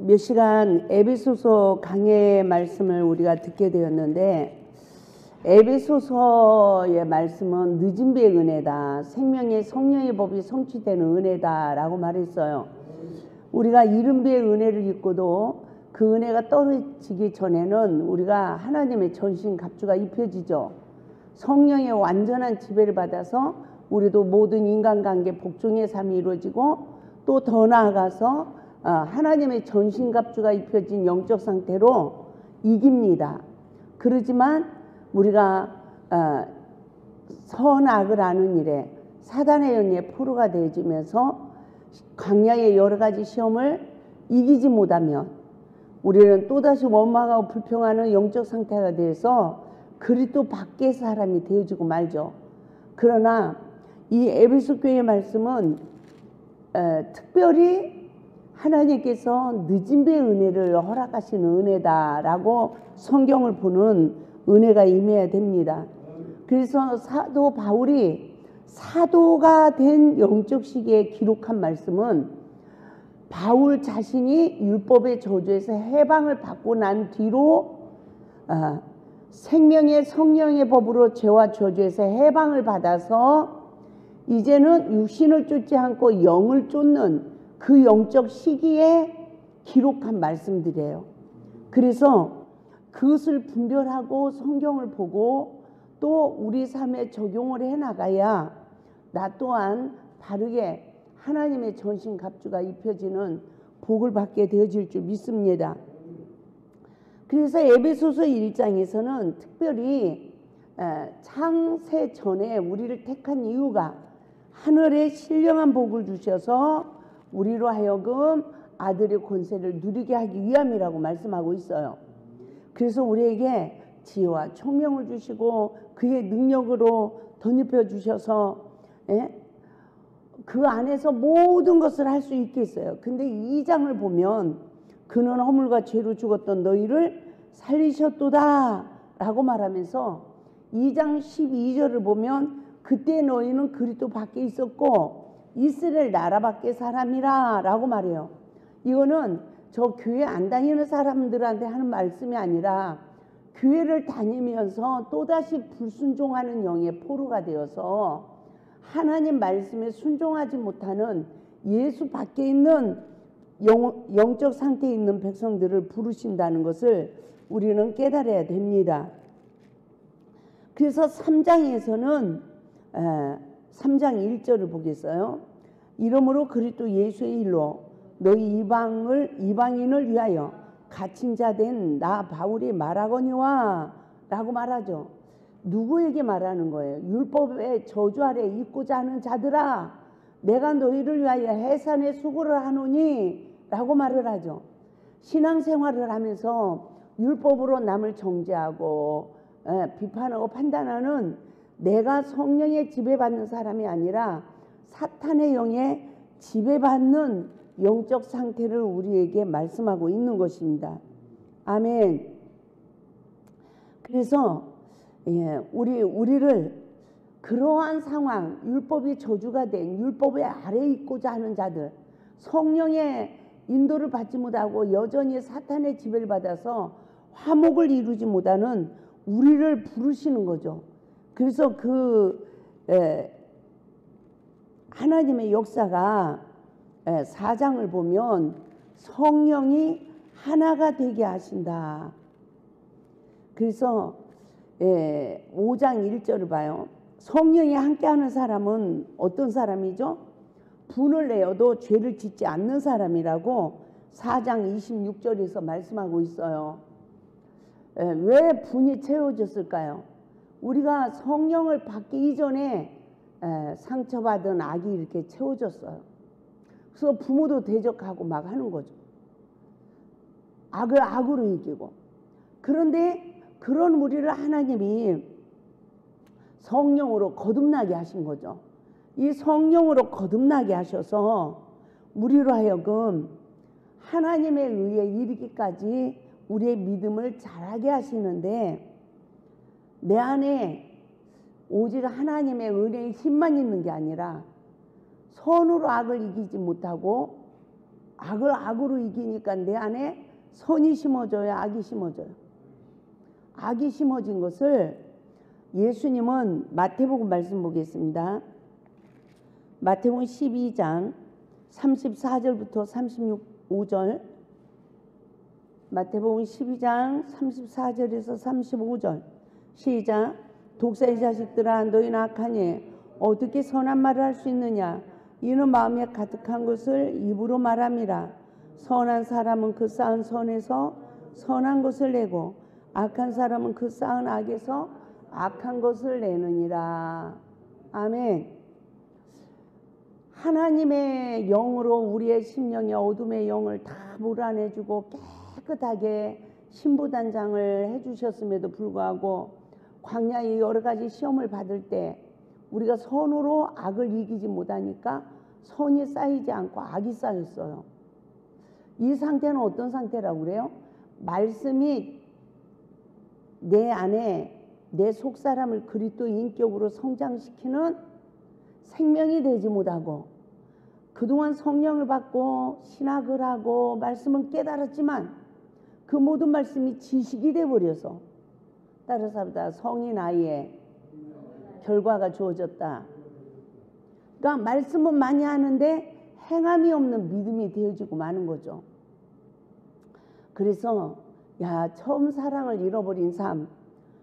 몇 시간 에베소서 강해 말씀을 우리가 듣게 되었는데, 에베소서의 말씀은 늦은 비의 은혜다, 생명의 성령의 법이 성취되는 은혜다 라고 말했어요. 우리가 이른 비의 은혜를 입고도 그 은혜가 떨어지기 전에는 우리가 하나님의 전신 갑주가 입혀지죠. 성령의 완전한 지배를 받아서 우리도 모든 인간관계 복종의 삶이 이루어지고, 또 더 나아가서 하나님의 전신갑주가 입혀진 영적 상태로 이깁니다. 그러지만 우리가 선악을 아는 일에 사단의 영에 포로가 되어지면서 광야의 여러 가지 시험을 이기지 못하면 우리는 또다시 원망하고 불평하는 영적 상태가 돼서 그리스도 밖의 사람이 되어지고 말죠. 그러나 이 에베소 교회의 말씀은 특별히 하나님께서 늦은 비의 은혜를 허락하시는 은혜다라고 성경을 보는 은혜가 임해야 됩니다. 그래서 사도 바울이 사도가 된 영적 시기에 기록한 말씀은 바울 자신이 율법의 저주에서 해방을 받고 난 뒤로 생명의 성령의 법으로 죄와 저주에서 해방을 받아서 이제는 육신을 쫓지 않고 영을 쫓는 그 영적 시기에 기록한 말씀들이에요. 그래서 그것을 분별하고 성경을 보고 또 우리 삶에 적용을 해나가야 나 또한 바르게 하나님의 전신갑주가 입혀지는 복을 받게 되어질 줄 믿습니다. 그래서 에베소서 1장에서는 특별히 창세 전에 우리를 택한 이유가 하늘의 신령한 복을 주셔서 우리로 하여금 아들의 권세를 누리게 하기 위함이라고 말씀하고 있어요. 그래서 우리에게 지혜와 총명을 주시고 그의 능력으로 덧입혀 주셔서 그 안에서 모든 것을 할 수 있게 했어요. 근데 이 장을 보면 그는 허물과 죄로 죽었던 너희를 살리셨도다 라고 말하면서 2장 12절을 보면 그때 너희는 그리스도 밖에 있었고 이스라엘 나라 밖의 사람이라 라고 말해요. 이거는 저 교회 안 다니는 사람들한테 하는 말씀이 아니라 교회를 다니면서 또다시 불순종하는 영의 포로가 되어서 하나님 말씀에 순종하지 못하는 예수 밖에 있는 영적 상태에 있는 백성들을 부르신다는 것을 우리는 깨달아야 됩니다. 그래서 3장에서는 3장 1절을 보겠어요. 이러므로 그리스도 예수의 일로 너희 이방인을 위하여 갇힌 자 된 나 바울이 말하거니와 라고 말하죠. 누구에게 말하는 거예요? 율법의 저주 아래 있고자 하는 자들아, 내가 너희를 위하여 해산의 수고를 하노니 라고 말을 하죠. 신앙생활을 하면서 율법으로 남을 정죄하고 비판하고 판단하는 내가 성령에 지배받는 사람이 아니라 사탄의 영에 지배받는 영적 상태를 우리에게 말씀하고 있는 것입니다. 아멘. 그래서 우리를 그러한 상황, 율법이 저주가 된 율법의 아래에 있고자 하는 자들, 성령의 인도를 받지 못하고 여전히 사탄의 지배를 받아서 화목을 이루지 못하는 우리를 부르시는 거죠. 그래서 하나님의 역사가 4장을 보면 성령이 하나가 되게 하신다. 그래서 5장 1절을 봐요. 성령이 함께하는 사람은 어떤 사람이죠? 분을 내어도 죄를 짓지 않는 사람이라고 4장 26절에서 말씀하고 있어요. 왜 분이 채워졌을까요? 우리가 성령을 받기 이전에 상처받은 악이 이렇게 채워졌어요. 그래서 부모도 대적하고 막 하는 거죠. 악을 악으로 이기고. 그런데 그런 우리를 하나님이 성령으로 거듭나게 하신 거죠. 이 성령으로 거듭나게 하셔서 우리로 하여금 하나님에 의해 이르기까지 우리의 믿음을 자라게 하시는데, 내 안에 오직 하나님의 은혜의 힘만 있는 게 아니라 선으로 악을 이기지 못하고 악을 악으로 이기니까 내 안에 선이 심어져요, 악이 심어져요? 악이 심어진 것을 예수님은 마태복음 말씀 보겠습니다. 마태복음 12장 34절부터 35절, 마태복음 12장 34절에서 35절 시작. 독사의 자식들아, 너희는 악하니 어떻게 선한 말을 할 수 있느냐? 이는 마음에 가득한 것을 입으로 말함이라. 선한 사람은 그 쌓은 선에서 선한 것을 내고 악한 사람은 그 쌓은 악에서 악한 것을 내느니라. 아멘. 하나님의 영으로 우리의 심령의 어둠의 영을 다 몰아내주고 깨끗하게 신부단장을 해주셨음에도 불구하고 광야의 여러 가지 시험을 받을 때 우리가 선으로 악을 이기지 못하니까 선이 쌓이지 않고 악이 쌓였어요. 이 상태는 어떤 상태라고 그래요? 말씀이 내 안에 내 속사람을 그리스도 인격으로 성장시키는 생명이 되지 못하고 그동안 성령을 받고 신학을 하고 말씀은 깨달았지만 그 모든 말씀이 지식이 되어버려서 따라서 합니다. 성인 아이의 결과가 주어졌다. 그러니까 말씀은 많이 하는데 행함이 없는 믿음이 되어지고 마는 거죠. 그래서 처음 사랑을 잃어버린 삶,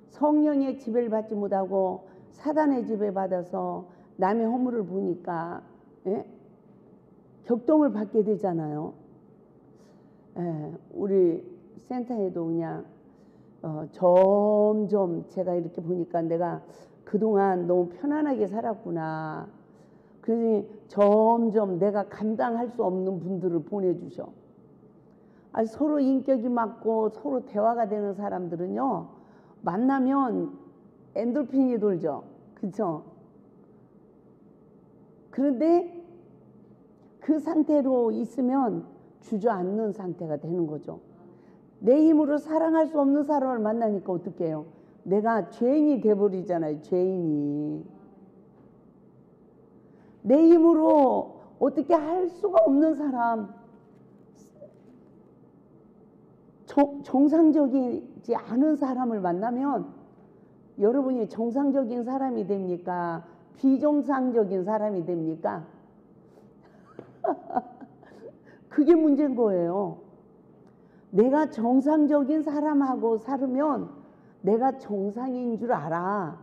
성령의 지배를 받지 못하고 사단의 지배받아서 남의 허물을 보니까 격동을 받게 되잖아요. 우리 센터에도 그냥 점점 제가 이렇게 보니까 내가 그동안 너무 편안하게 살았구나. 그러니 점점 내가 감당할 수 없는 분들을 보내주셔. 서로 인격이 맞고 서로 대화가 되는 사람들은요, 만나면 엔돌핀이 돌죠. 그쵸? 그런데 그 상태로 있으면 주저앉는 상태가 되는 거죠. 내 힘으로 사랑할 수 없는 사람을 만나니까 어떻게 해요? 내가 죄인이 돼버리잖아요. 죄인이. 내 힘으로 어떻게 할 수가 없는 사람, 정상적이지 않은 사람을 만나면 여러분이 정상적인 사람이 됩니까? 비정상적인 사람이 됩니까? 그게 문제인 거예요. 내가 정상적인 사람하고 살으면 내가 정상인 줄 알아.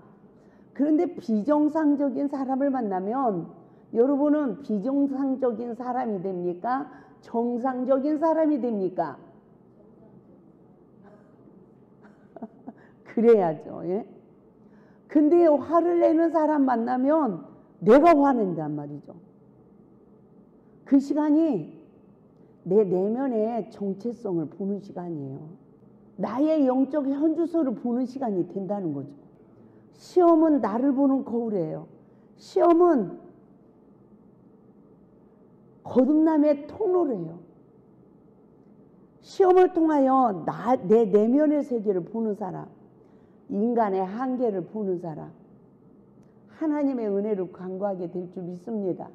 그런데 비정상적인 사람을 만나면 여러분은 비정상적인 사람이 됩니까? 정상적인 사람이 됩니까? 그래야죠. 예? 근데 화를 내는 사람 만나면 내가 화낸단 말이죠. 그 시간이 내 내면의 정체성을 보는 시간이에요. 나의 영적 현주소를 보는 시간이 된다는 거죠. 시험은 나를 보는 거울이에요. 시험은 거듭남의 통로래요. 시험을 통하여 내 내면의 세계를 보는 사람, 인간의 한계를 보는 사람, 하나님의 은혜를 간구하게 될 줄 믿습니다.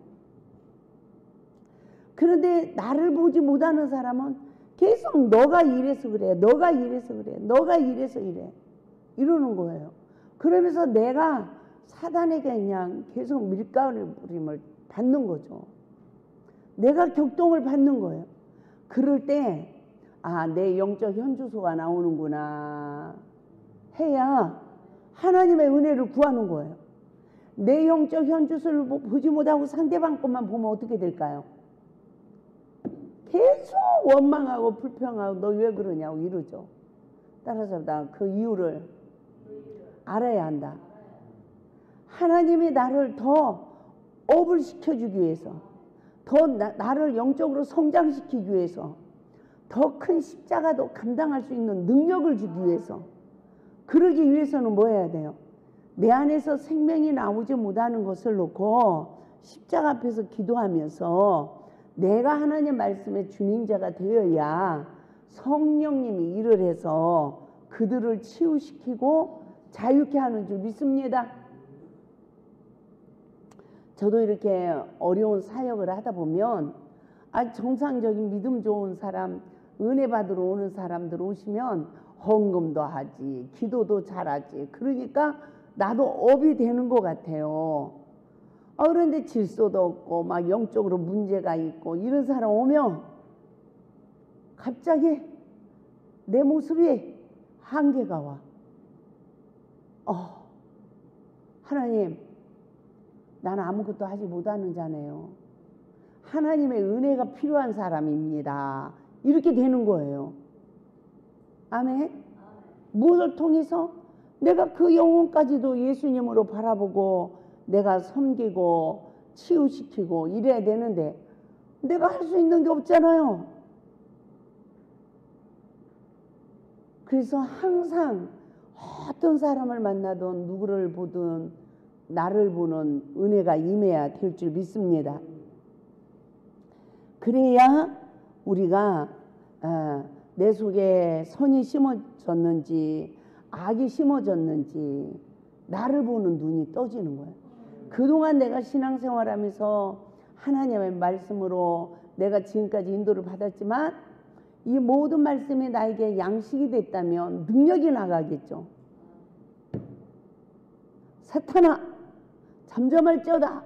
그런데 나를 보지 못하는 사람은 계속 너가 이래서 그래, 너가 이래서 그래, 너가 이래서 이래 이러는 거예요. 그러면서 내가 사단에게 그냥 계속 밀가루림을 받는 거죠. 내가 격동을 받는 거예요. 그럴 때 내 영적 현주소가 나오는구나 해야 하나님의 은혜를 구하는 거예요. 내 영적 현주소를 보지 못하고 상대방 것만 보면 어떻게 될까요? 계속 원망하고 불평하고 너 왜 그러냐고 이러죠. 따라서 그 이유를 알아야 한다. 하나님이 나를 더 업을 시켜주기 위해서, 더 나를 영적으로 성장시키기 위해서, 더 큰 십자가도 감당할 수 있는 능력을 주기 위해서, 그러기 위해서는 뭐 해야 돼요? 내 안에서 생명이 나오지 못하는 것을 놓고 십자가 앞에서 기도하면서 내가 하나님 말씀의 준임자가 되어야 성령님이 일을 해서 그들을 치유시키고 자유케 하는 줄 믿습니다. 저도 이렇게 어려운 사역을 하다 보면 정상적인 믿음 좋은 사람, 은혜 받으러 오는 사람들 오시면 헌금도 하지, 기도도 잘하지. 그러니까 나도 업이 되는 것 같아요. 그런데 질서도 없고 막 영적으로 문제가 있고 이런 사람 오면 갑자기 내 모습이 한계가 와. 하나님, 나는 아무것도 하지 못하는 자네요. 하나님의 은혜가 필요한 사람입니다. 이렇게 되는 거예요. 아멘. 무엇을 통해서? 내가 그 영혼까지도 예수님으로 바라보고 내가 섬기고 치유시키고 이래야 되는데 내가 할 수 있는 게 없잖아요. 그래서 항상 어떤 사람을 만나든 누구를 보든 나를 보는 은혜가 임해야 될 줄 믿습니다. 그래야 우리가 내 속에 선이 심어졌는지 악이 심어졌는지 나를 보는 눈이 떠지는 거예요. 그동안 내가 신앙생활하면서 하나님의 말씀으로 내가 지금까지 인도를 받았지만 이 모든 말씀이 나에게 양식이 됐다면 능력이 나가겠죠. 사탄아 잠잠할지어다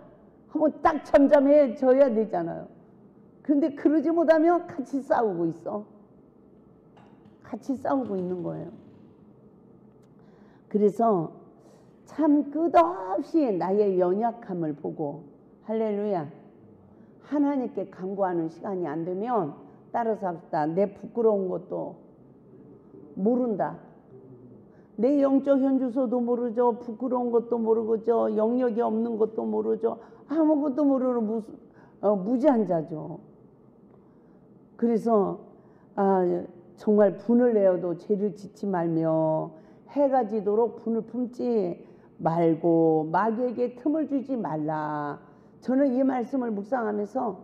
하면 딱 잠잠해져야 되잖아요. 그런데 그러지 못하면 같이 싸우고 있어. 같이 싸우고 있는 거예요. 그래서 참 끝없이 나의 연약함을 보고 할렐루야 하나님께 간구하는 시간이 안 되면 따라서 합시다. 내 부끄러운 것도 모른다. 내 영적 현주소도 모르죠. 부끄러운 것도 모르죠. 영역이 없는 것도 모르죠. 아무것도 모르는 무지한 자죠. 그래서 정말 분을 내어도 죄를 짓지 말며 해가 지도록 분을 품지 말고 마귀에게 틈을 주지 말라. 저는 이 말씀을 묵상하면서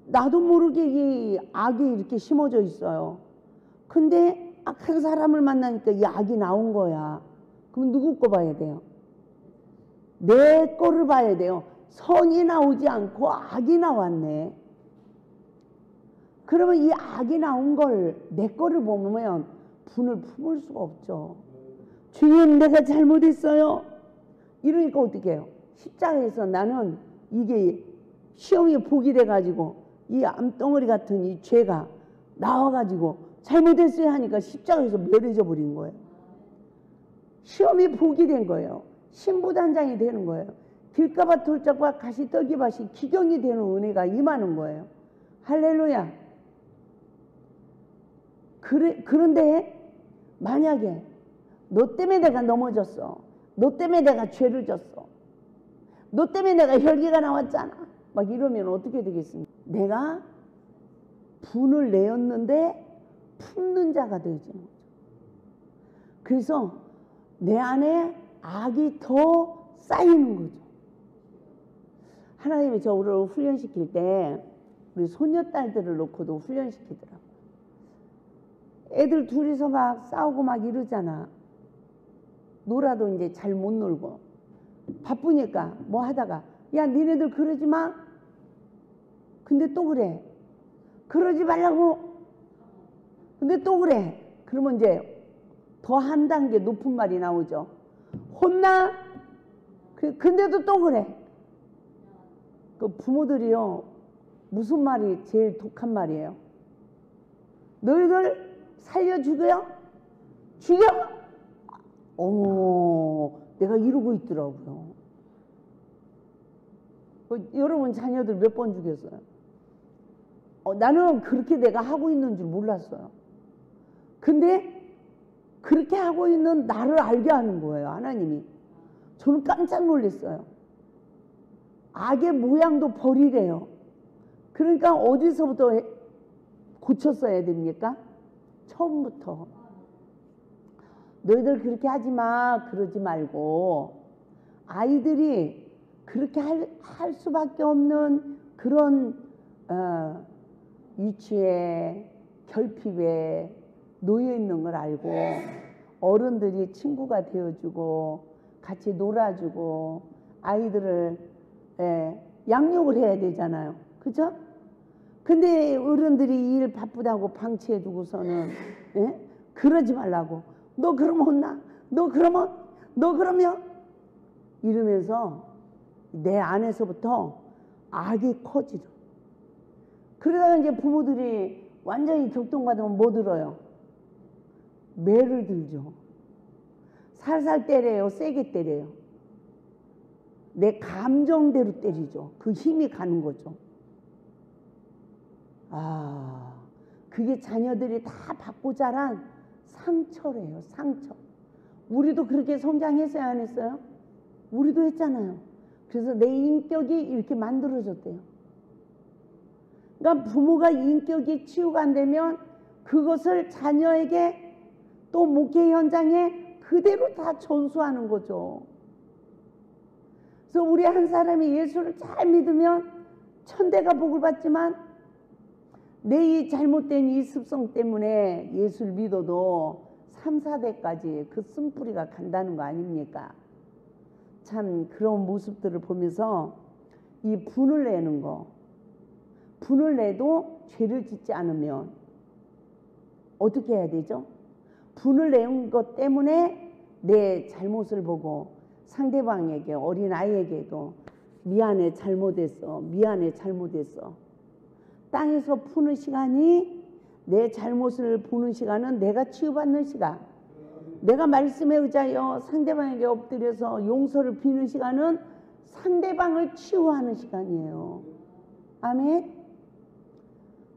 나도 모르게 이 악이 이렇게 심어져 있어요. 근데 악한 사람을 만나니까 이 악이 나온 거야. 그럼 누구 거 봐야 돼요? 내 거를 봐야 돼요. 선이 나오지 않고 악이 나왔네. 그러면 이 악이 나온 걸 내 거를 보면 분을 품을 수가 없죠. 주님 내가 잘못했어요. 이러니까 어떻게 해요? 십자가에서 나는 이게 시험이 복이 돼가지고 이 암덩어리 같은 이 죄가 나와가지고 잘못했어요 하니까 십자가에서 멸해져 버린 거예요. 시험이 복이 된 거예요. 신부단장이 되는 거예요. 길가밭 돌짝과 가시떨기밭이 기경이 되는 은혜가 임하는 거예요. 할렐루야. 그런데 만약에 너 때문에 내가 넘어졌어. 너 때문에 내가 죄를 졌어. 너 때문에 내가 혈기가 나왔잖아. 막 이러면 어떻게 되겠습니까? 내가 분을 내었는데 품는 자가 되어지는 거죠. 그래서 내 안에 악이 더 쌓이는 거죠. 하나님이 저를 훈련시킬 때 우리 손녀딸들을 놓고도 훈련시키더라고요. 애들 둘이서 막 싸우고 막 이러잖아. 놀아도 이제 잘 못 놀고 바쁘니까 뭐 하다가 야 니네들 그러지 마. 근데 또 그래. 그러지 말라고. 근데 또 그래. 그러면 이제 더 한 단계 높은 말이 나오죠. 혼나. 근데도 또 그래. 그 부모들이요 무슨 말이 제일 독한 말이에요? 너희들 살려 죽여요? 죽여? 어머, 내가 이러고 있더라고요. 여러분 자녀들 몇 번 죽였어요? 나는 그렇게 내가 하고 있는 줄 몰랐어요. 근데 그렇게 하고 있는 나를 알게 하는 거예요, 하나님이. 저는 깜짝 놀랐어요. 악의 모양도 버리래요. 그러니까 어디서부터 고쳤어야 됩니까? 처음부터. 너희들 그렇게 하지 마. 그러지 말고 아이들이 그렇게 할 수밖에 없는 그런 위치에 결핍에 놓여 있는 걸 알고 어른들이 친구가 되어주고 같이 놀아주고 아이들을 양육을 해야 되잖아요. 그죠? 근데 어른들이 일 바쁘다고 방치해 두고서는 예? 그러지 말라고. 너 그러면 혼나. 너 그러면 이러면서 내 안에서부터 악이 커지죠. 그러다가 이제 부모들이 완전히 격동받으면 뭐 들어요? 매를 들죠. 살살 때려요. 세게 때려요. 내 감정대로 때리죠. 그 힘이 가는 거죠. 아, 그게 자녀들이 다 받고 자란 상처래요. 상처. 우리도 그렇게 성장했어요? 안 했어요? 우리도 했잖아요. 그래서 내 인격이 이렇게 만들어졌대요. 그러니까 부모가 인격이 치유가 안 되면 그것을 자녀에게 또 목회 현장에 그대로 다 전수하는 거죠. 그래서 우리 한 사람이 예수를 잘 믿으면 천대가 복을 받지만 내 이 잘못된 이 습성 때문에 예수를 믿어도 3, 4대까지 그 쓴뿌리가 간다는 거 아닙니까? 참 그런 모습들을 보면서 이 분을 내는 거, 분을 내도 죄를 짓지 않으면 어떻게 해야 되죠? 분을 내는 것 때문에 내 잘못을 보고 상대방에게, 어린아이에게도 미안해, 잘못했어, 미안해, 잘못했어. 땅에서 푸는 시간이, 내 잘못을 보는 시간은 내가 치유받는 시간, 내가 말씀에 의지하여 상대방에게 엎드려서 용서를 비는 시간은 상대방을 치유하는 시간이에요. 아멘.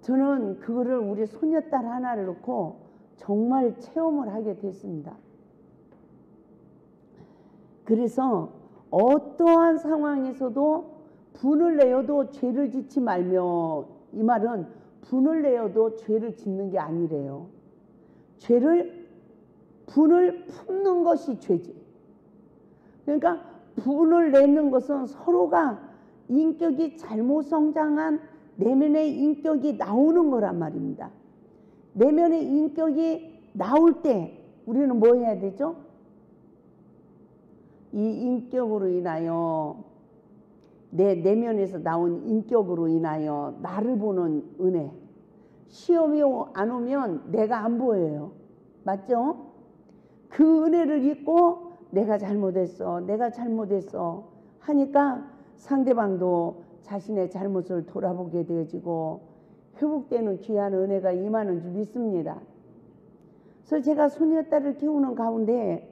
저는 그거를 우리 손녀딸 하나를 놓고 정말 체험을 하게 됐습니다. 그래서 어떠한 상황에서도 분을 내어도 죄를 짓지 말며, 이 말은 분을 내어도 죄를 짓는 게 아니래요. 분을 품는 것이 죄지. 그러니까 분을 내는 것은 서로가 인격이 잘못 성장한 내면의 인격이 나오는 거란 말입니다. 내면의 인격이 나올 때 우리는 뭐 해야 되죠? 이 인격으로 인하여, 내 내면에서 나온 인격으로 인하여 나를 보는 은혜. 시험이 안 오면 내가 안 보여요. 맞죠? 그 은혜를 잊고 내가 잘못했어, 내가 잘못했어 하니까 상대방도 자신의 잘못을 돌아보게 되어지고 회복되는 귀한 은혜가 임하는 줄 믿습니다. 그래서 제가 손녀딸을 키우는 가운데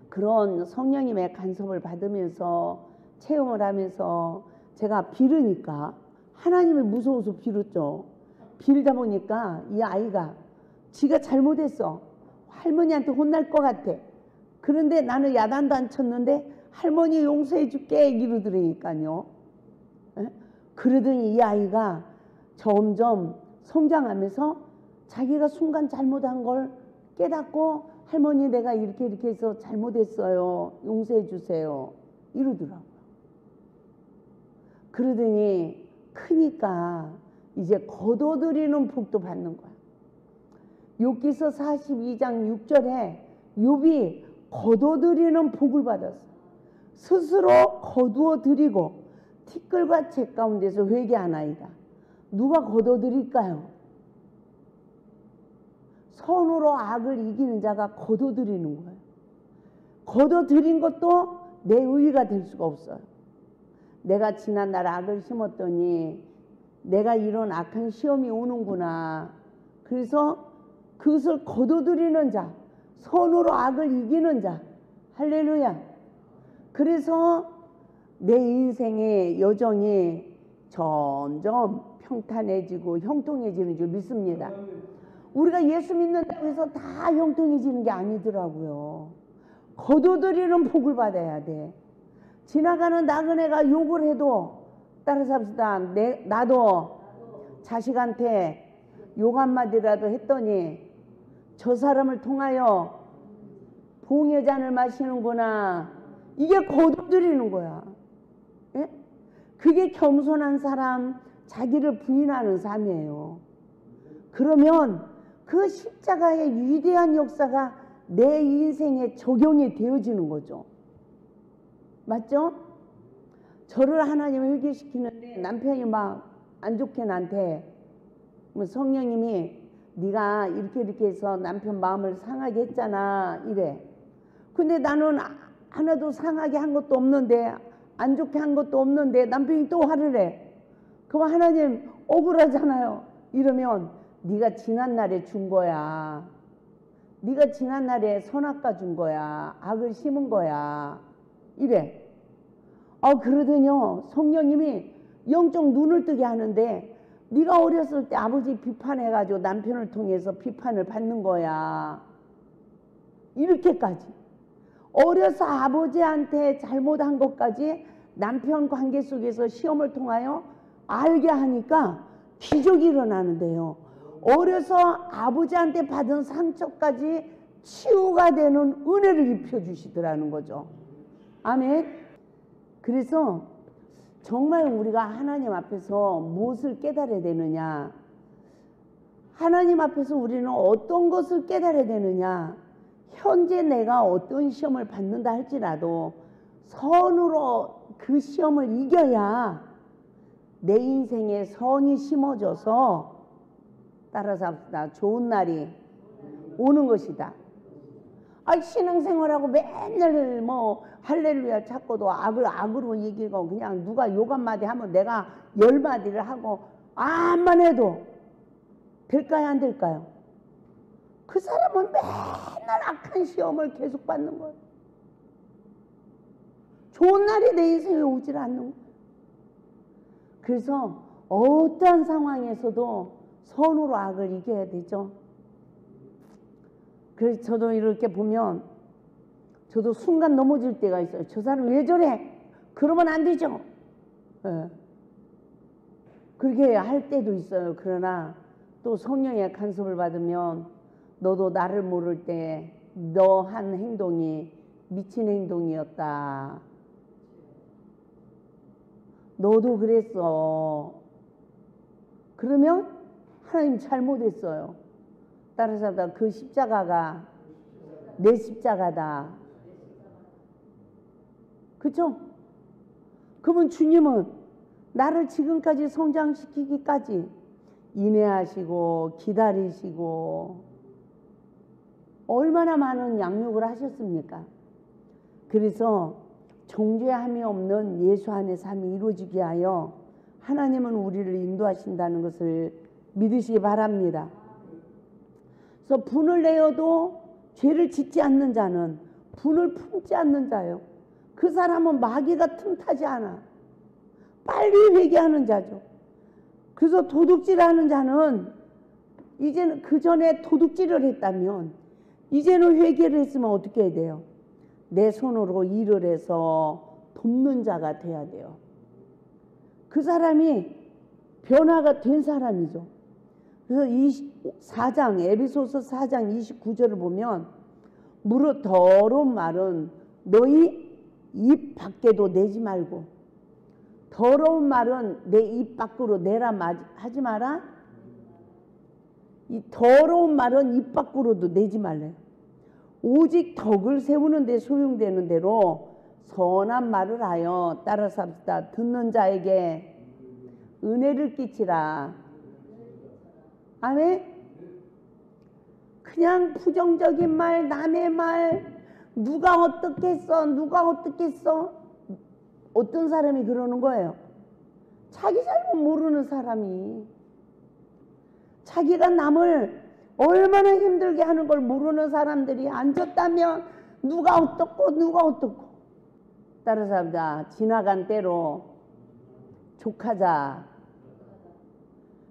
그런 성령님의 간섭을 받으면서 체험을 하면서 제가 빌으니까 하나님이 무서워서 빌었죠. 빌다 보니까 이 아이가 지가 잘못했어. 할머니한테 혼날 것 같아. 그런데 나는 야단도 안 쳤는데 할머니 용서해 줄게 이러더라니까요. 그러더니 이 아이가 점점 성장하면서 자기가 순간 잘못한 걸 깨닫고 할머니 내가 이렇게 해서 잘못했어요. 용서해 주세요. 이러더라고요. 그러더니 크니까 이제 거둬들이는 복도 받는 거야. 욥기서 42장 6절에 욥이 거둬들이는 복을 받았어. 스스로 거두어 드리고 티끌과 재 가운데서 회개하나이다. 누가 거둬들일까요? 선으로 악을 이기는 자가 거둬들이는 거예요. 거둬들인 것도 내 의의가 될 수가 없어요. 내가 지난날 악을 심었더니 내가 이런 악한 시험이 오는구나. 그래서 그것을 거둬들이는 자, 선으로 악을 이기는 자. 할렐루야. 그래서 내 인생의 여정이 점점 평탄해지고 형통해지는 줄 믿습니다. 우리가 예수 믿는다고 해서 다 형통해지는 게 아니더라고요. 거둬들이는 복을 받아야 돼. 지나가는 나그네가 욕을 해도 따라서 합시다. 나도 자식한테 욕 한마디라도 했더니 저 사람을 통하여 봉의 잔을 마시는구나. 이게 거둬들이는 거야. 예? 그게 겸손한 사람, 자기를 부인하는 삶이에요. 그러면 그 십자가의 위대한 역사가 내 인생에 적용이 되어지는 거죠. 맞죠? 저를 하나님이 회개시키는데 남편이 막 안 좋게 나한테 성령님이 네가 이렇게 해서 남편 마음을 상하게 했잖아 이래. 근데 나는 하나도 상하게 한 것도 없는데 안 좋게 한 것도 없는데 남편이 또 화를 해. 그럼 하나님 억울하잖아요. 이러면 네가 지난날에 준 거야. 네가 지난날에 선악과 준 거야. 악을 심은 거야. 이래. 그러더니요 성령님이 영적 눈을 뜨게 하는데 네가 어렸을 때 아버지 비판해가지고 남편을 통해서 비판을 받는 거야. 이렇게까지. 어려서 아버지한테 잘못한 것까지 남편 관계 속에서 시험을 통하여 알게 하니까 기적이 일어나는데요. 어려서 아버지한테 받은 상처까지 치유가 되는 은혜를 입혀주시더라는 거죠. 아멘. 그래서 정말 우리가 하나님 앞에서 무엇을 깨달아야 되느냐, 하나님 앞에서 우리는 어떤 것을 깨달아야 되느냐, 현재 내가 어떤 시험을 받는다 할지라도 선으로 그 시험을 이겨야 내 인생에 선이 심어져서 따라서 합시다. 좋은 날이 오는 것이다. 신앙생활하고 맨날 뭐 할렐루야 찾고도 악으로 얘기하고 그냥 누가 욕 한마디 하면 내가 10마디를 하고 암만 해도 될까요 안 될까요? 그 사람은 맨날 악한 시험을 계속 받는 거예요. 좋은 날이 내 인생에 오질 않는 거예요. 그래서 어떠한 상황에서도 선으로 악을 이겨야 되죠. 그래서 저도 이렇게 보면 저도 순간 넘어질 때가 있어요. 저 사람 왜 저래? 그러면 안 되죠. 네. 그렇게 할 때도 있어요. 그러나 또 성령의 간섭을 받으면 너도 나를 모를 때 너 한 행동이 미친 행동이었다. 너도 그랬어. 그러면 하나님 잘못했어요. 따라서 그 십자가가 내 십자가다. 그쵸? 그러면 주님은 나를 지금까지 성장시키기까지 인내하시고 기다리시고 얼마나 많은 양육을 하셨습니까? 그래서 정죄함이 없는 예수 안의 삶이 이루어지게 하여 하나님은 우리를 인도하신다는 것을 믿으시기 바랍니다. 그래서 분을 내어도 죄를 짓지 않는 자는 분을 품지 않는 자요. 그 사람은 마귀가 틈타지 않아. 빨리 회개하는 자죠. 그래서 도둑질하는 자는 이제는 그 전에 도둑질을 했다면 이제는 회개를 했으면 어떻게 해야 돼요? 내 손으로 일을 해서 돕는 자가 돼야 돼요. 그 사람이 변화가 된 사람이죠. 그래서 4장 에베소서 4장 29절을 보면 무릇 더러운 말은 너희 입 밖에도 내지 말고, 더러운 말은 내 입 밖으로 내라 하지 마라. 이 더러운 말은 입 밖으로도 내지 말래요. 오직 덕을 세우는 데 소용되는 대로 선한 말을 하여 따라서 합시다. 듣는 자에게 은혜를 끼치라. 아멘. 그냥 부정적인 말, 남의 말, 누가 어떻게 했어, 누가 어떻게 했어. 어떤 사람이 그러는 거예요? 자기 잘못 모르는 사람이, 자기가 남을 얼마나 힘들게 하는 걸 모르는 사람들이 앉았다면 누가 어떻고 누가 어떻고. 따라서 합니다. 지나간 때로 족하자.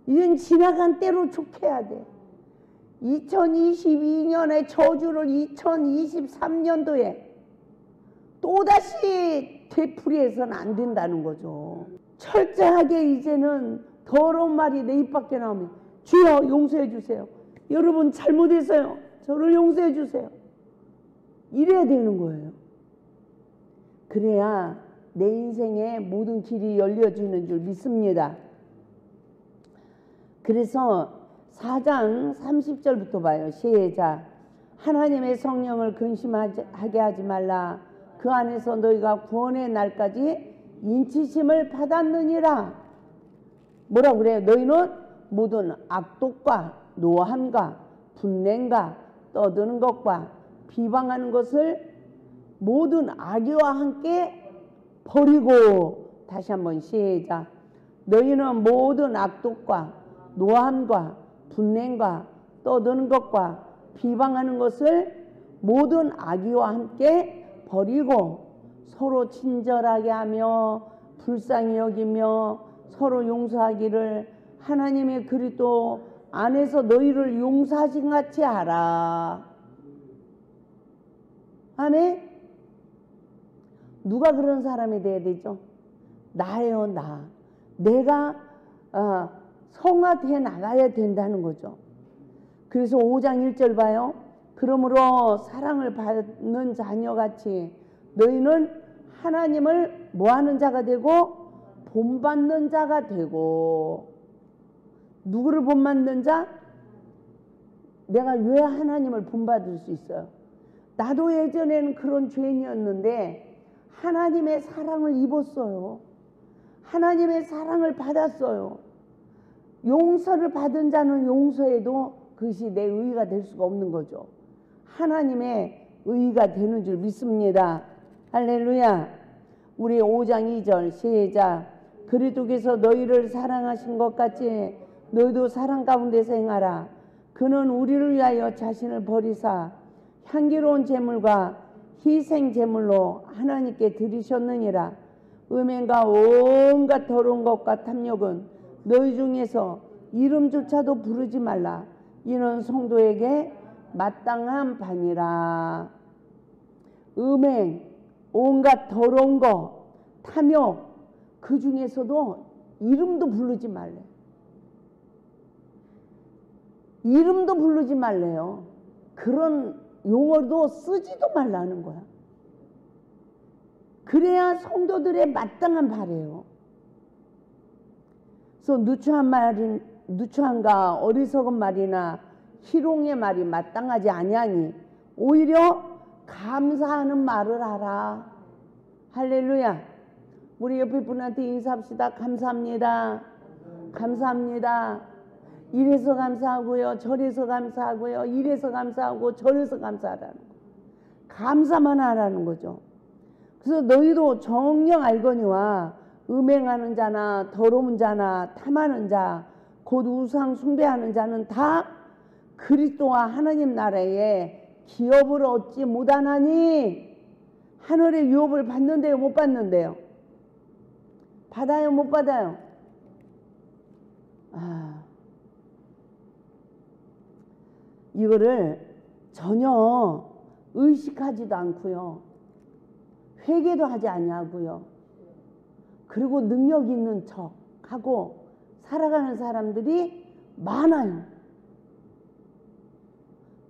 이젠 지나간 때로 족해야 돼. 2022년의 저주를 2023년도에 또다시 되풀이해서는 안 된다는 거죠. 철저하게 이제는 더러운 말이 내 입 밖에 나오면 주여 용서해 주세요. 여러분 잘못했어요. 저를 용서해 주세요. 이래야 되는 거예요. 그래야 내 인생의 모든 길이 열려지는 줄 믿습니다. 그래서 4장 30절부터 봐요. 시작. 하나님의 성령을 근심하게 하지 말라. 그 안에서 너희가 구원의 날까지 인치심을 받았느니라. 뭐라고 그래요? 너희는 모든 악독과 노함과 분냄과 떠드는 것과 비방하는 것을 모든 악의와 함께 버리고. 다시 한번 시작. 너희는 모든 악독과 노함과 분냄과 떠드는 것과 비방하는 것을 모든 악의와 함께 버리고 서로 친절하게 하며 불쌍히 여기며 서로 용서하기를 하나님의 그리스도 안에서 너희를 용서하신 같이 하라. 아멘. 누가 그런 사람이 돼야 되죠? 나예요, 나. 내가 성화되어 나가야 된다는 거죠. 그래서 5장 1절 봐요. 그러므로 사랑을 받는 자녀같이 너희는 하나님을 뭐하는 자가 되고 본받는 자가 되고. 누구를 본받는 자? 내가 왜 하나님을 본받을 수 있어요? 나도 예전에는 그런 죄인이었는데 하나님의 사랑을 입었어요. 하나님의 사랑을 받았어요. 용서를 받은 자는 용서해도 그것이 내 의의가 될 수가 없는 거죠. 하나님의 의의가 되는 줄 믿습니다. 할렐루야. 우리 5장 2절 시작. 그리스도께서 너희를 사랑하신 것 같이 너희도 사랑 가운데서 행하라. 그는 우리를 위하여 자신을 버리사 향기로운 제물과 희생 제물로 하나님께 드리셨느니라. 음행과 온갖 더러운 것과 탐욕은 너희 중에서 이름조차도 부르지 말라. 이는 성도에게 마땅한 바니라. 음행, 온갖 더러운 것, 탐욕, 그 중에서도 이름도 부르지 말래. 이름도 부르지 말래요. 그런 용어도 쓰지도 말라는 거야. 그래야 성도들의 마땅한 바래요. 그래서 누추한가 어리석은 말이나 희롱의 말이 마땅하지 아니하니 오히려 감사하는 말을 하라. 할렐루야. 우리 옆에 분한테 인사합시다. 감사합니다. 감사합니다. 이래서 감사하고요. 저래서 감사하고요. 이래서 감사하고 저래서 감사하라는 거. 감사만 하라는 거죠. 그래서 너희도 정녕 알거니와 음행하는 자나 더러운 자나 탐하는 자 곧 우상 숭배하는 자는 다 그리스도와 하나님 나라에 기업을 얻지 못하나니. 하늘의 유업을 받는데요, 못 받는데요? 받아요, 못 받아요? 이거를 전혀 의식하지도 않고요, 회개도 하지 아니하고요, 그리고 능력 있는 척하고 살아가는 사람들이 많아요.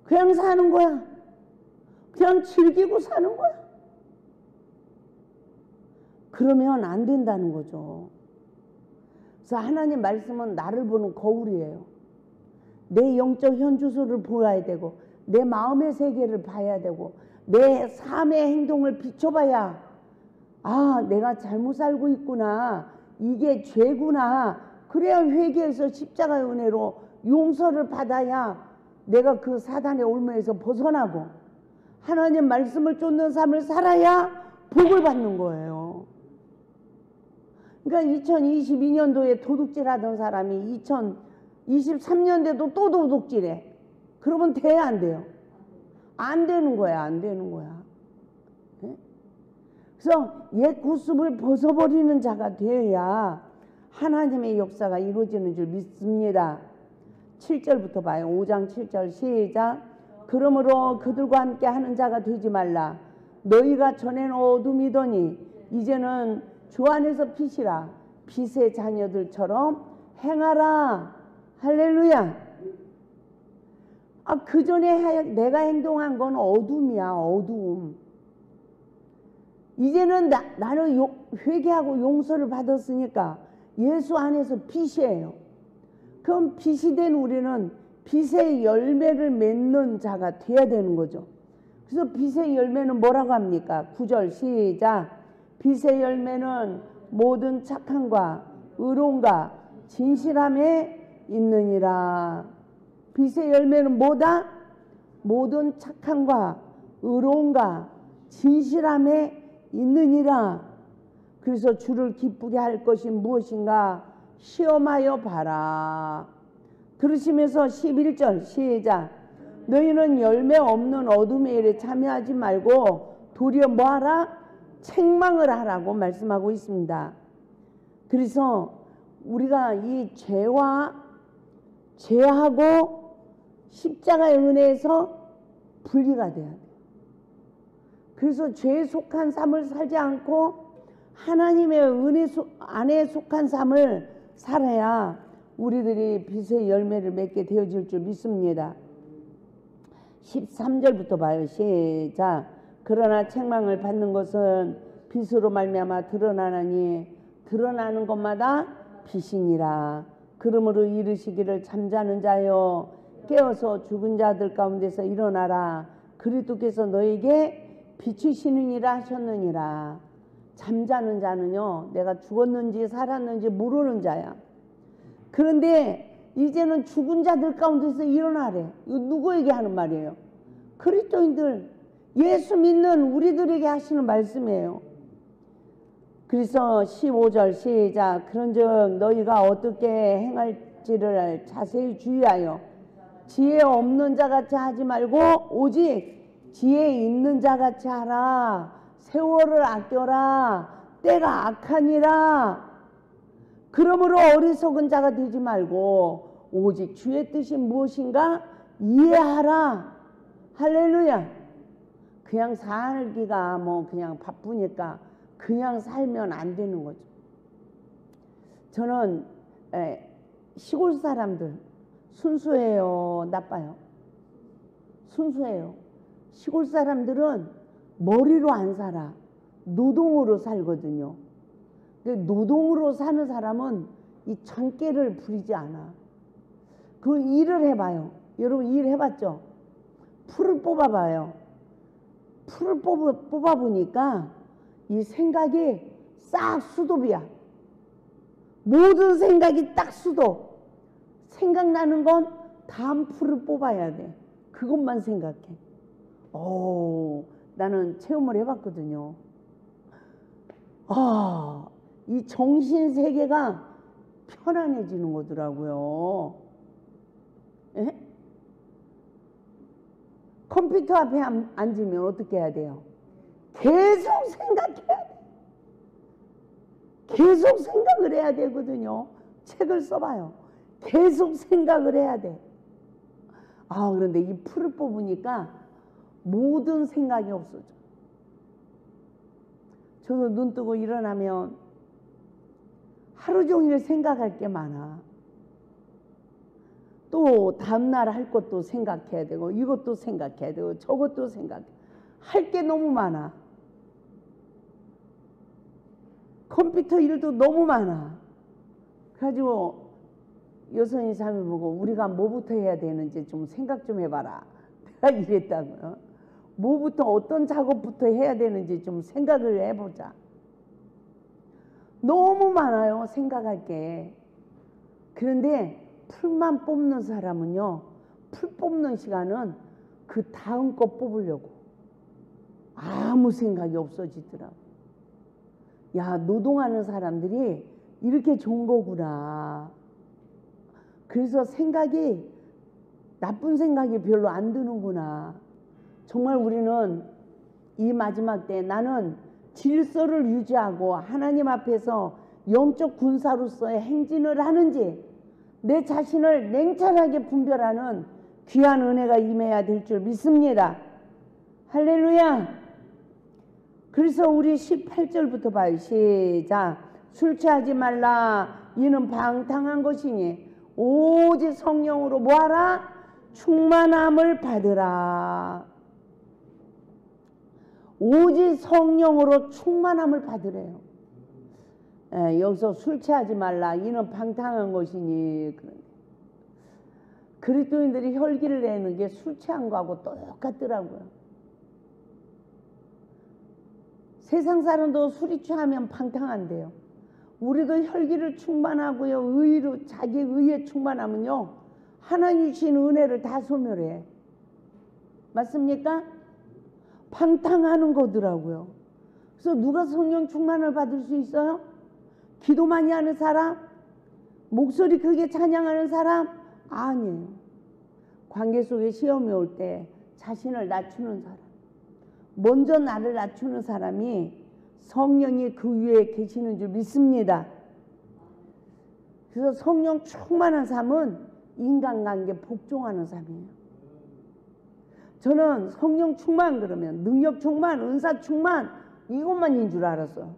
그냥 사는 거야. 그냥 즐기고 사는 거야. 그러면 안 된다는 거죠. 그래서 하나님 말씀은 나를 보는 거울이에요. 내 영적 현주소를 보아야 되고 내 마음의 세계를 봐야 되고 내 삶의 행동을 비춰봐야 내가 잘못 살고 있구나. 이게 죄구나. 그래야 회개해서 십자가의 은혜로 용서를 받아야 내가 그 사단의 올무에서 벗어나고 하나님 말씀을 쫓는 삶을 살아야 복을 받는 거예요. 그러니까 2022년도에 도둑질 하던 사람이 2023년대도 또 도둑질해. 그러면 돼야 안 돼요? 안 되는 거야. 안 되는 거야. 네? 그래서 옛 구습을 벗어버리는 자가 되어야 하나님의 역사가 이루어지는 줄 믿습니다. 7절부터 봐요. 5장 7절 시작. 그러므로 그들과 함께 하는 자가 되지 말라. 너희가 전에는 어둠이더니 이제는 주 안에서 빛이라. 빛의 자녀들처럼 행하라. 할렐루야. 그 전에 내가 행동한 건 어둠이야. 어둠. 이제는 나는 회개하고 용서를 받았으니까 예수 안에서 빛이에요. 그럼 빛이 된 우리는 빛의 열매를 맺는 자가 돼야 되는 거죠. 그래서 빛의 열매는 뭐라고 합니까? 9절 시작. 빛의 열매는 모든 착함과 의로움과 진실함에 있느니라. 빛의 열매는 뭐다? 모든 착함과 의로움과 진실함에 있느니라. 그래서 주를 기쁘게 할 것이 무엇인가 시험하여 봐라. 들으시면서 11절 시작. 너희는 열매 없는 어둠의 일에 참여하지 말고 도리어 뭐하라? 책망을 하라고 말씀하고 있습니다. 그래서 우리가 이 죄하고 십자가의 은혜에서 분리가 돼야 돼요. 그래서 죄에 속한 삶을 살지 않고 하나님의 은혜 안에 속한 삶을 살아야 우리들이 빛의 열매를 맺게 되어질 줄 믿습니다. 13절부터 봐요. 시작. 그러나 책망을 받는 것은 빛으로 말미암아 드러나나니 드러나는 것마다 빛이니라. 그러므로 이르시기를 잠자는 자여 깨어서 죽은 자들 가운데서 일어나라. 그리스도께서 너에게 비추시느니라 하셨느니라. 잠자는 자는요, 내가 죽었는지 살았는지 모르는 자야. 그런데 이제는 죽은 자들 가운데서 일어나래. 이거 누구에게 하는 말이에요? 그리스도인들, 예수 믿는 우리들에게 하시는 말씀이에요. 그래서 15절 시작. 그런즉 너희가 어떻게 행할지를 자세히 주의하여 지혜 없는 자같이 하지 말고 오직 지혜 있는 자같이 하라. 세월을 아껴라. 때가 악하니라. 그러므로 어리석은 자가 되지 말고 오직 주의 뜻이 무엇인가 이해하라. 할렐루야. 그냥 살기가 그냥 바쁘니까 그냥 살면 안 되는 거죠. 저는 시골 사람들 순수해요, 나빠요? 순수해요. 시골 사람들은 머리로 안 살아. 노동으로 살거든요. 근데 노동으로 사는 사람은 이 장깨를 부리지 않아. 그 일을 해봐요. 여러분 일 해봤죠? 풀을 뽑아봐요. 풀을 뽑아보니까 이 생각이 싹 수도비야. 모든 생각이 딱 수도. 생각나는 건 다음 풀을 뽑아야 돼. 그것만 생각해. 나는 체험을 해봤거든요. 이 정신 세계가 편안해지는 거더라고요. 에? 컴퓨터 앞에 앉으면 어떻게 해야 돼요? 계속 생각해야 돼. 계속 생각을 해야 되거든요. 책을 써봐요. 계속 생각을 해야 돼. 그런데 이 풀을 뽑으니까 모든 생각이 없어져. 저도 눈 뜨고 일어나면 하루 종일 생각할 게 많아. 또 다음날 할 것도 생각해야 되고 이것도 생각해야 되고 저것도 할 게 너무 많아. 컴퓨터 일도 너무 많아. 그래가지고 여선이 사람이 보고 우리가 뭐부터 해야 되는지 좀 생각 좀 해봐라. 내가 이랬다고요. 뭐부터 어떤 작업부터 해야 되는지 좀 생각을 해보자. 너무 많아요, 생각할 게. 그런데 풀만 뽑는 사람은요, 풀 뽑는 시간은 그 다음 거 뽑으려고 아무 생각이 없어지더라고. 야, 노동하는 사람들이 이렇게 좋은 거구나. 그래서 생각이 나쁜 생각이 별로 안 드는구나. 정말 우리는 이 마지막 때 나는 질서를 유지하고 하나님 앞에서 영적 군사로서의 행진을 하는지 내 자신을 냉철하게 분별하는 귀한 은혜가 임해야 될 줄 믿습니다. 할렐루야. 그래서 우리 18절부터 봐요. 시작. 술 취하지 말라. 이는 방탕한 것이니 오직 성령으로 뭐하라? 충만함을 받으라. 오직 성령으로 충만함을 받으래요. 여기서 술 취하지 말라. 이는 방탕한 것이니. 그리스도인들이 혈기를 내는 게 술 취한 거하고 똑같더라고요. 세상 사람도 술이 취하면 방탕한데요. 우리도 혈기를 충만하고요, 의로 자기 의에 충만하면요, 하나님 주신 은혜를 다 소멸해. 맞습니까? 방탕하는 거더라고요. 그래서 누가 성령 충만을 받을 수 있어요? 기도 많이 하는 사람? 목소리 크게 찬양하는 사람? 아니에요. 관계 속에 시험이 올 때 자신을 낮추는 사람, 먼저 나를 낮추는 사람이 성령이 그 위에 계시는 줄 믿습니다. 그래서 성령 충만한 삶은 인간관계 복종하는 삶이에요. 저는 성령 충만 그러면 능력 충만, 은사 충만 이것만인 줄 알았어요.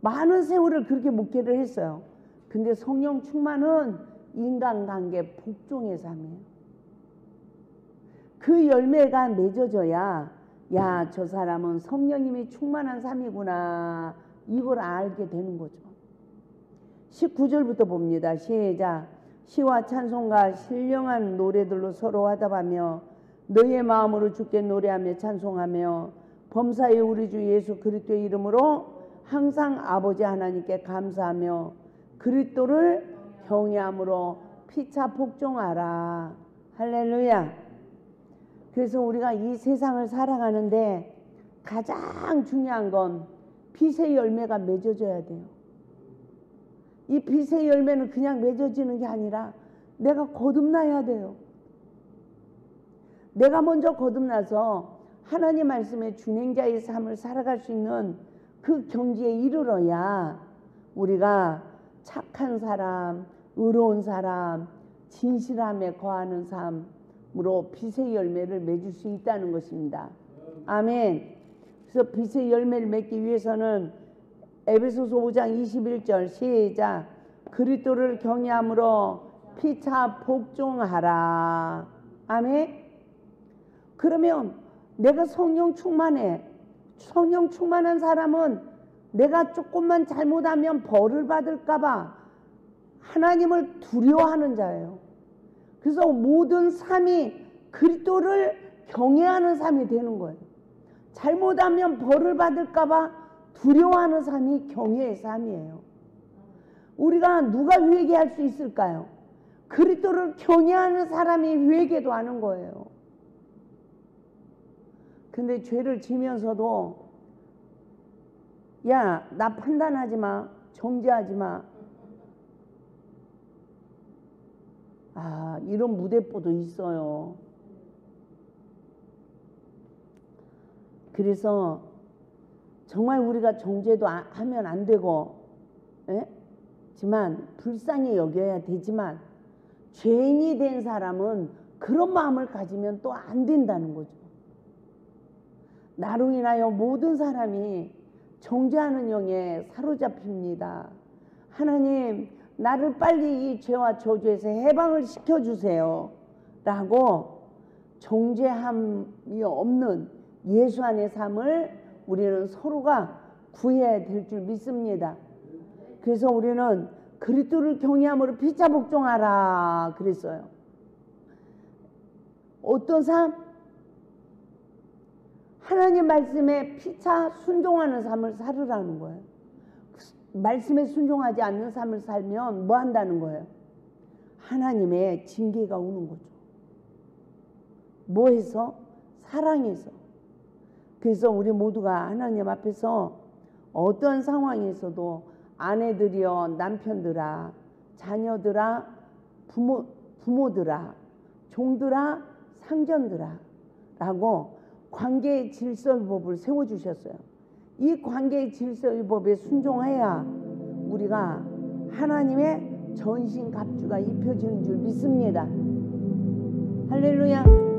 많은 세월을 그렇게 목회를 했어요. 근데 성령 충만은 인간관계 복종의 삶이에요. 그 열매가 맺어져야 야, 저 사람은 성령님이 충만한 삶이구나, 이걸 알게 되는 거죠. 19절부터 봅니다. 시작. 시와 찬송과 신령한 노래들로 서로 화답하며 너희의 마음으로 주께 노래하며 찬송하며 범사의 우리 주 예수 그리스도의 이름으로 항상 아버지 하나님께 감사하며 그리스도를 경외함으로 피차 복종하라. 할렐루야. 그래서 우리가 이 세상을 살아가는데 가장 중요한 건 빛의 열매가 맺어져야 돼요. 이 빛의 열매는 그냥 맺어지는 게 아니라 내가 거듭나야 돼요. 내가 먼저 거듭나서 하나님 말씀의 준행자의 삶을 살아갈 수 있는 그 경지에 이르러야 우리가 착한 사람, 의로운 사람, 진실함에 거하는 삶으로 빛의 열매를 맺을 수 있다는 것입니다. 아멘. 그래서 빛의 열매를 맺기 위해서는 에베소서 5장 21절 시작. 그리스도를 경외함으로 피차 복종하라. 아멘. 그러면 내가 성령 충만해. 성령 충만한 사람은 내가 조금만 잘못하면 벌을 받을까봐 하나님을 두려워하는 자예요. 그래서 모든 삶이 그리스도를 경외하는 삶이 되는 거예요. 잘못하면 벌을 받을까봐 두려워하는 삶이 경외의 삶이에요. 우리가 누가 회개할 수 있을까요? 그리스도를 경외하는 사람이 회개도 하는 거예요. 근데 죄를 지면서도 야, 나 판단하지 마, 정죄하지 마. 아, 이런 무대뽀도 있어요. 그래서 정말 우리가 정죄도 하면 안 되고, 지만 불쌍히 여겨야 되지만 죄인이 된 사람은 그런 마음을 가지면 또 안 된다는 거죠. 나로 인하여 모든 사람이 정죄하는 영에 사로잡힙니다. 하나님, 나를 빨리 이 죄와 저주에서 해방을 시켜주세요 라고 정죄함이 없는 예수 안의 삶을 우리는 서로가 구해야 될 줄 믿습니다. 그래서 우리는 그리스도를 경외함으로 피차 복종하라 그랬어요. 어떤 삶? 하나님 말씀에 피차 순종하는 삶을 살으라는 거예요. 말씀에 순종하지 않는 삶을 살면 뭐 한다는 거예요? 하나님의 징계가 오는 거죠. 뭐해서? 사랑해서. 그래서 우리 모두가 하나님 앞에서 어떤 상황에서도 아내들이여 남편들아, 자녀들아, 부모들아, 종들아, 상전들아 라고 관계의 질서의 법을 세워주셨어요. 이 관계의 질서의 법에 순종해야 우리가 하나님의 전신갑주가 입혀지는 줄 믿습니다. 할렐루야.